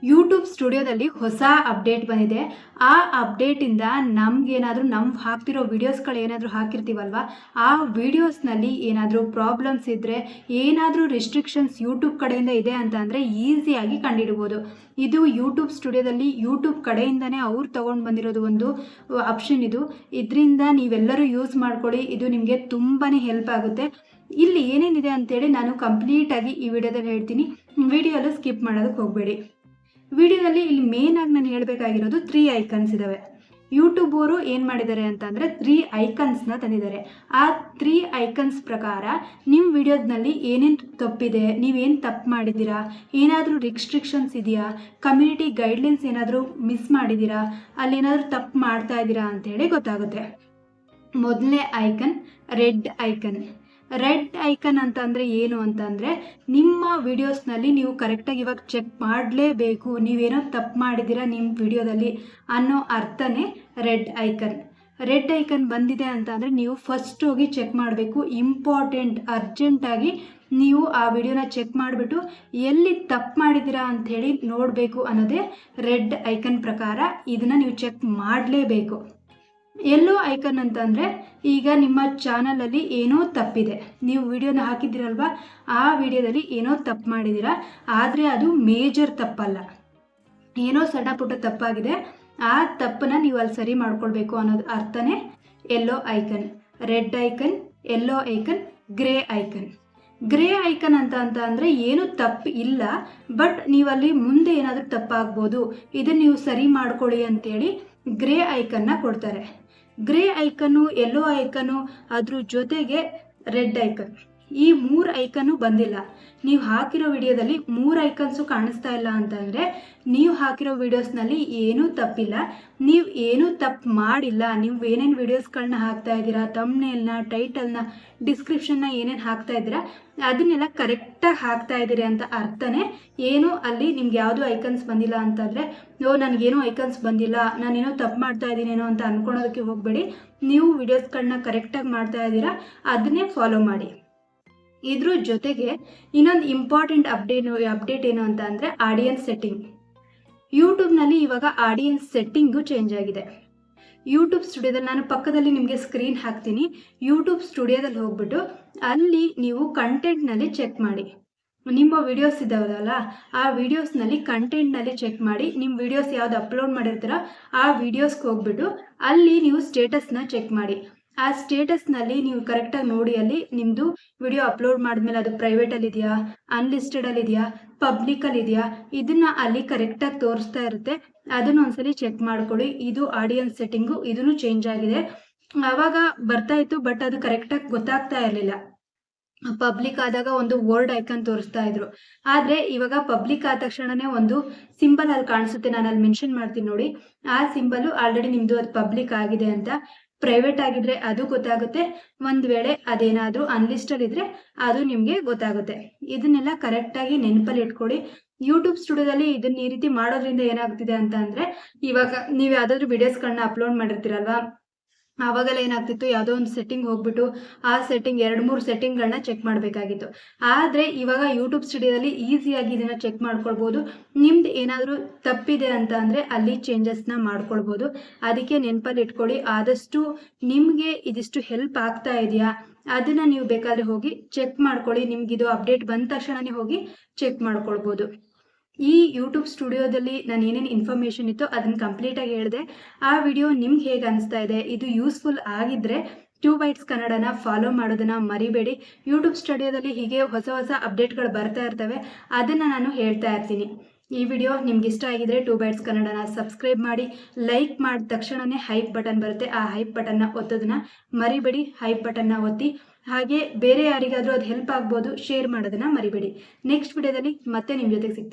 YouTube ಸ್ಟುಡಿಯೋದಲ್ಲಿ ಹೊಸ update ಬಂದಿದೆ. ಆ ಅಪ್ಡೇಟಿಂದ ನಮಗೇನಾದರೂ ಹಾಕ್ತಿರೋ ವಿಡಿಯೋಸ್ಗಳು ಏನಾದರೂ ಹಾಕಿರ್ತೀವಲ್ವ, ಆ ವಿಡಿಯೋಸ್ನಲ್ಲಿ ಏನಾದರೂ ಪ್ರಾಬ್ಲಮ್ಸ್ ಇದ್ದರೆ, ಏನಾದರೂ ರಿಸ್ಟ್ರಿಕ್ಷನ್ಸ್ ಯೂಟ್ಯೂಬ್ ಕಡೆಯಿಂದ ಇದೆ ಅಂತ ಅಂದರೆ ಈಸಿಯಾಗಿ ಕಂಡುಹಿಡ್ಬೋದು. ಇದು ಯೂಟ್ಯೂಬ್ ಸ್ಟುಡಿಯೋದಲ್ಲಿ ಯೂಟ್ಯೂಬ್ ಕಡೆಯಿಂದನೇ ಅವ್ರು ತೊಗೊಂಡು ಬಂದಿರೋದು ಒಂದು ಆಪ್ಷನ್ ಇದು. ಇದರಿಂದ ನೀವೆಲ್ಲರೂ ಯೂಸ್ ಮಾಡ್ಕೊಳ್ಳಿ, ಇದು ನಿಮಗೆ ತುಂಬಾ ಹೆಲ್ಪ್ ಆಗುತ್ತೆ. ಇಲ್ಲಿ ಏನೇನಿದೆ ಅಂತೇಳಿ ನಾನು ಕಂಪ್ಲೀಟಾಗಿ ಈ ವಿಡಿಯೋದಲ್ಲಿ ಹೇಳ್ತೀನಿ. ವಿಡಿಯೋಲು ಸ್ಕಿಪ್ ಮಾಡೋದಕ್ಕೆ ಹೋಗಬೇಡಿ. ವಿಡಿಯೋದಲ್ಲಿ ಇಲ್ಲಿ ಮೇನ್ ಆಗಿ ನಾನು ಹೇಳಬೇಕಾಗಿರೋದು 3 ಐಕನ್ಸ್ ಇದ್ದಾವೆ. ಯೂಟ್ಯೂಬ್ ಅವರು ಏನು ಮಾಡಿದ್ದಾರೆ ಅಂತಂದರೆ 3 ಐಕನ್ಸ್ನ ತಂದಿದ್ದಾರೆ. ಆ 3 ಐಕನ್ಸ್ ಪ್ರಕಾರ ನಿಮ್ಮ ವಿಡಿಯೋದಲ್ಲಿ ಏನೇನು ತಪ್ಪಿದೆ, ನೀವೇನು ತಪ್ಪು ಮಾಡಿದ್ದೀರಾ, ಏನಾದರೂ ರಿಸ್ಟ್ರಿಕ್ಷನ್ಸ್ ಇದೆಯಾ, ಕಮ್ಯುನಿಟಿ ಗೈಡ್ಲೈನ್ಸ್ ಏನಾದರೂ ಮಿಸ್ ಮಾಡಿದ್ದೀರಾ, ಅಲ್ಲಿ ಏನಾದರೂ ತಪ್ಪು ಮಾಡ್ತಾ ಇದ್ದೀರಾ ಅಂಥೇಳಿ ಗೊತ್ತಾಗುತ್ತೆ. ಮೊದಲನೇ icon red icon. Red icon ಅಂತಂದರೆ ಏನು ಅಂತಂದರೆ, ನಿಮ್ಮ ವಿಡಿಯೋಸ್ನಲ್ಲಿ ನೀವು ಕರೆಕ್ಟಾಗಿ ಇವಾಗ ಚೆಕ್ ಮಾಡಲೇಬೇಕು, ನೀವೇನೋ ತಪ್ಪು ಮಾಡಿದ್ದೀರಾ ನಿಮ್ಮ ವಿಡಿಯೋದಲ್ಲಿ ಅನ್ನೋ ಅರ್ಥನೇ ರೆಡ್ ಐಕನ್. ರೆಡ್ ಐಕನ್ ಬಂದಿದೆ ಅಂತ ಅಂದರೆ ನೀವು ಫಸ್ಟ್ ಹೋಗಿ ಚೆಕ್ ಮಾಡಬೇಕು. ಇಂಪಾರ್ಟೆಂಟ್, ಅರ್ಜೆಂಟಾಗಿ ನೀವು ಆ ವಿಡಿಯೋನ ಚೆಕ್ ಮಾಡಿಬಿಟ್ಟು ಎಲ್ಲಿ ತಪ್ಪು ಮಾಡಿದ್ದೀರಾ ಅಂಥೇಳಿ ನೋಡಬೇಕು ಅನ್ನೋದೇ ರೆಡ್ ಐಕನ್ ಪ್ರಕಾರ. ಇದನ್ನು ನೀವು ಚೆಕ್ ಮಾಡಲೇಬೇಕು. ಎಲ್ಲೋ ಐಕನ್ ಅಂತಂದರೆ ಈಗ ನಿಮ್ಮ ಚಾನಲಲ್ಲಿ ಏನೋ ತಪ್ಪಿದೆ, ನೀವು ವಿಡಿಯೋನ ಹಾಕಿದ್ದೀರಲ್ವ, ಆ ವಿಡಿಯೋದಲ್ಲಿ ಏನೋ ತಪ್ಪು ಮಾಡಿದ್ದೀರಾ, ಆದರೆ ಅದು ಮೇಜರ್ ತಪ್ಪಲ್ಲ, ಏನೋ ಸಣ್ಣ ಪುಟ್ಟ ತಪ್ಪಾಗಿದೆ, ಆ ತಪ್ಪನ್ನ ನೀವು ಅಲ್ಲಿ ಸರಿ ಮಾಡ್ಕೊಳ್ಬೇಕು ಅನ್ನೋದು ಅರ್ಥನೇ yellow icon. Red icon, yellow icon, grey icon. Grey icon ಅಂತ ಅಂದರೆ ಏನು ತಪ್ಪು ಇಲ್ಲ, ಬಟ್ ನೀವಲ್ಲಿ ಮುಂದೆ ಏನಾದರೂ ತಪ್ಪಾಗ್ಬೋದು, ಇದನ್ನು ನೀವು ಸರಿ ಮಾಡ್ಕೊಳ್ಳಿ ಅಂತೇಳಿ ಗ್ರೇ ಐಕನ್ನ ಕೊಡ್ತಾರೆ. ಗ್ರೇ ಐಕನ್ನು, ಎಲ್ಲೋ ಐಕನ್ನು, ಅದ್ರ ಜೊತೆಗೆ ರೆಡ್ ಐಕನ್, ಈ 3 ಐಕನ್ನು ಬಂದಿಲ್ಲ. ನೀವು ಹಾಕಿರೋ ವಿಡಿಯೋದಲ್ಲಿ 3 ಐಕನ್ಸು ಕಾಣಿಸ್ತಾ ಇಲ್ಲ ಅಂತಂದರೆ ನೀವು ಹಾಕಿರೋ ವಿಡಿಯೋಸ್ನಲ್ಲಿ ಏನೂ ತಪ್ಪಿಲ್ಲ, ನೀವು ಏನೂ ತಪ್ಪು ಮಾಡಿಲ್ಲ. ನೀವು ಏನೇನು ವಿಡಿಯೋಸ್ಗಳನ್ನ ಹಾಕ್ತಾ ಇದ್ದೀರಾ, ಥಂಬ್ನೇಲ್ನ, ಟೈಟಲ್ನ, ಡಿಸ್ಕ್ರಿಪ್ಷನ್ನ ಏನೇನು ಹಾಕ್ತಾ ಇದ್ದೀರಾ ಅದನ್ನೆಲ್ಲ ಕರೆಕ್ಟಾಗಿ ಹಾಕ್ತಾ ಇದ್ದೀರಿ ಅಂತ ಅರ್ಥನೇ. ಏನು ಅಲ್ಲಿ ನಿಮ್ಗೆ ಯಾವುದೂ ಐಕನ್ಸ್ ಬಂದಿಲ್ಲ ಅಂತಂದರೆ, ನನಗೇನೋ ಐಕನ್ಸ್ ಬಂದಿಲ್ಲ, ನಾನೇನೋ ತಪ್ಪು ಮಾಡ್ತಾ ಇದ್ದೀನೇನೋ ಅಂತ ಅಂದ್ಕೊಳೋದಕ್ಕೆ ಹೋಗಬೇಡಿ. ನೀವು ವಿಡಿಯೋಸ್ಗಳನ್ನ ಕರೆಕ್ಟಾಗಿ ಮಾಡ್ತಾ ಇದ್ದೀರಾ, ಅದನ್ನೇ ಫಾಲೋ ಮಾಡಿ. ಇದ್ರ ಜೊತೆಗೆ ಇನ್ನೊಂದು ಇಂಪಾರ್ಟೆಂಟ್ ಅಪ್ಡೇಟ್ ಏನು ಅಂತ ಅಂದರೆ ಆಡಿಯನ್ಸ್ ಸೆಟ್ಟಿಂಗ್. ಯೂಟ್ಯೂಬ್ನಲ್ಲಿ ಇವಾಗ ಆಡಿಯನ್ಸ್ ಸೆಟ್ಟಿಂಗು ಚೇಂಜ್ ಆಗಿದೆ. ಯೂಟ್ಯೂಬ್ ಸ್ಟುಡಿಯೋದಲ್ಲಿ ನಾನು ಪಕ್ಕದಲ್ಲಿ ನಿಮಗೆ ಸ್ಕ್ರೀನ್ ಹಾಕ್ತೀನಿ. ಯೂಟ್ಯೂಬ್ ಸ್ಟುಡಿಯೋದಲ್ಲಿ ಹೋಗ್ಬಿಟ್ಟು ಅಲ್ಲಿ ನೀವು ಕಂಟೆಂಟ್ನಲ್ಲಿ ಚೆಕ್ ಮಾಡಿ. ನಿಮ್ಮ ವಿಡಿಯೋಸ್ ಇದ್ದಾವಲ್ಲ, ಆ ವಿಡಿಯೋಸ್ನಲ್ಲಿ ಕಂಟೆಂಟ್ನಲ್ಲಿ ಚೆಕ್ ಮಾಡಿ. ನಿಮ್ಮ ವಿಡಿಯೋಸ್ ಯಾವ್ದು ಅಪ್ಲೋಡ್ ಮಾಡಿರ್ತೀರ ಆ ವಿಡಿಯೋಸ್ಗೆ ಹೋಗ್ಬಿಟ್ಟು ಅಲ್ಲಿ ನೀವು ಸ್ಟೇಟಸ್ನ ಚೆಕ್ ಮಾಡಿ. ಆ ಸ್ಟೇಟಸ್ನಲ್ಲಿ ನೀವು ಕರೆಕ್ಟಾಗಿ ನೋಡಿ, ಅಲ್ಲಿ ನಿಮ್ಮದು ವಿಡಿಯೋ ಅಪ್ಲೋಡ್ ಮಾಡಿದ್ಮೇಲೆ ಅದು ಪ್ರೈವೇಟಲ್ಲಿದೆಯಾ, ಅನ್ಲಿಸ್ಟೆಡಲ್ಲಿದೆಯಾ, ಪಬ್ಲಿಕಲ್ಲಿದೆಯಾ, ಇದನ್ನು ಅಲ್ಲಿ ಕರೆಕ್ಟಾಗಿ ತೋರಿಸ್ತಾ ಇರುತ್ತೆ. ಅದನ್ನು ಒಂದ್ಸಲಿ ಚೆಕ್ ಮಾಡ್ಕೊಳ್ಳಿ. ಇದು ಆಡಿಯನ್ಸ್ ಸೆಟ್ಟಿಂಗು, ಇದನ್ನು ಚೇಂಜ್ ಆಗಿದೆ. ಆವಾಗ ಬರ್ತಾ ಇತ್ತು, ಬಟ್ ಅದು ಕರೆಕ್ಟಾಗಿ ಗೊತ್ತಾಗ್ತಾ ಇರಲಿಲ್ಲ. ಪಬ್ಲಿಕ್ ಆದಾಗ ಒಂದು ವರ್ಡ್ ಐಕನ್ ತೋರಿಸ್ತಾ ಇದ್ರು, ಆದರೆ ಇವಾಗ ಪಬ್ಲಿಕ್ ಆದ ತಕ್ಷಣನೇ ಒಂದು ಸಿಂಬಲ್ ಅಲ್ಲಿ ಕಾಣಿಸುತ್ತೆ. ನಾನು ಅಲ್ಲಿ ಮೆನ್ಷನ್ ಮಾಡ್ತೀನಿ ನೋಡಿ, ಆ ಸಿಂಬಲು ಆಲ್ರೆಡಿ ನಿಮ್ಮದು ಅದು ಪಬ್ಲಿಕ್ ಆಗಿದೆ ಅಂತ. ಪ್ರೈವೇಟ್ ಆಗಿದ್ರೆ ಅದು ಗೊತ್ತಾಗುತ್ತೆ, ಒಂದು ವೇಳೆ ಅದೇನಾದರೂ ಅನ್ಲಿಸ್ಟಲ್ಲಿ ಇದ್ರೆ ಅದು ನಿಮಗೆ ಗೊತ್ತಾಗುತ್ತೆ. ಇದನ್ನೆಲ್ಲ ಕರೆಕ್ಟಾಗಿ ನೆನಪಲ್ಲಿ ಇಟ್ಕೊಳ್ಳಿ. ಯೂಟ್ಯೂಬ್ ಸ್ಟುಡಿಯೋದಲ್ಲಿ ಇದನ್ನ ಈ ರೀತಿ ಮಾಡೋದ್ರಿಂದ ಏನಾಗ್ತಿದೆ ಅಂತ ಅಂದರೆ, ಇವಾಗ ನೀವು ಯಾವುದಾದ್ರೂ ವಿಡಿಯೋಸ್ಗಳನ್ನ ಅಪ್ಲೋಡ್ ಮಾಡಿರ್ತೀರಲ್ವಾ, ಆವಾಗೆಲ್ಲ ಏನಾಗ್ತಿತ್ತು, ಯಾವುದೋ ಒಂದು ಸೆಟ್ಟಿಂಗ್ ಹೋಗ್ಬಿಟ್ಟು ಆ ಸೆಟ್ಟಿಂಗ್ 2-3 ಸೆಟ್ಟಿಂಗ್ಗಳನ್ನ ಚೆಕ್ ಮಾಡಬೇಕಾಗಿತ್ತು. ಆದರೆ ಇವಾಗ ಯೂಟ್ಯೂಬ್ ಸ್ಟುಡಿಯೋದಲ್ಲಿ ಈಸಿಯಾಗಿ ಇದನ್ನು ಚೆಕ್ ಮಾಡ್ಕೊಳ್ಬೋದು. ನಿಮ್ದು ಏನಾದರೂ ತಪ್ಪಿದೆ ಅಂತ ಅಂದರೆ ಅಲ್ಲಿ ಚೇಂಜಸ್ನ ಮಾಡ್ಕೊಳ್ಬೋದು. ಅದಕ್ಕೆ ನೆನಪಲ್ಲಿ ಇಟ್ಕೊಳ್ಳಿ. ಆದಷ್ಟು ನಿಮಗೆ ಇದಿಷ್ಟು ಹೆಲ್ಪ್ ಆಗ್ತಾ ಇದೆಯಾ ಅದನ್ನು ನೀವು ಬೇಕಾದರೆ ಹೋಗಿ ಚೆಕ್ ಮಾಡ್ಕೊಳ್ಳಿ. ನಿಮಗಿದು ಅಪ್ಡೇಟ್ ಬಂದ ತಕ್ಷಣವೇ ಹೋಗಿ ಚೆಕ್ ಮಾಡ್ಕೊಳ್ಬೋದು. ಈ ಯೂಟ್ಯೂಬ್ ಸ್ಟುಡಿಯೋದಲ್ಲಿ ನಾನು ಏನೇನು ಇನ್ಫಾರ್ಮೇಷನ್ ಇತ್ತು ಅದನ್ನು ಕಂಪ್ಲೀಟಾಗಿ ಹೇಳಿದೆ. ಆ ವಿಡಿಯೋ ನಿಮ್ಗೆ ಹೇಗೆ ಅನಿಸ್ತಾ ಇದೆ, ಇದು ಯೂಸ್ಫುಲ್ ಆಗಿದ್ದರೆ 2 ಬೈಟ್ಸ್ ಕನ್ನಡನ ಫಾಲೋ ಮಾಡೋದನ್ನು ಮರಿಬೇಡಿ. ಯೂಟ್ಯೂಬ್ ಸ್ಟುಡಿಯೋದಲ್ಲಿ ಹೀಗೆ ಹೊಸ ಹೊಸ ಅಪ್ಡೇಟ್ಗಳು ಬರ್ತಾ ಇರ್ತವೆ, ಅದನ್ನು ನಾನು ಹೇಳ್ತಾ ಇರ್ತೀನಿ. ಈ ವಿಡಿಯೋ ನಿಮ್ಗೆ ಇಷ್ಟ ಆಗಿದ್ರೆ 2 ಬೈಟ್ಸ್ ಕನ್ನಡನ ಸಬ್ಸ್ಕ್ರೈಬ್ ಮಾಡಿ. ಲೈಕ್ ಮಾಡಿದ ತಕ್ಷಣವೇ ಹೈಪ್ ಬಟನ್ ಬರುತ್ತೆ, ಆ ಹೈಪ್ ಬಟನ್ನ ಒತ್ತೋದನ್ನ ಮರಿಬೇಡಿ. ಹೈಪ್ ಬಟನ್ನ ಒತ್ತಿ, ಹಾಗೆ ಬೇರೆ ಯಾರಿಗಾದರೂ ಅದು ಹೆಲ್ಪ್ ಆಗ್ಬೋದು, ಶೇರ್ ಮಾಡೋದನ್ನು ಮರಿಬೇಡಿ. ನೆಕ್ಸ್ಟ್ ವಿಡಿಯೋದಲ್ಲಿ ಮತ್ತೆ ನಿಮ್ಮ ಜೊತೆಗೆ ಸಿಗ್ತೀನಿ.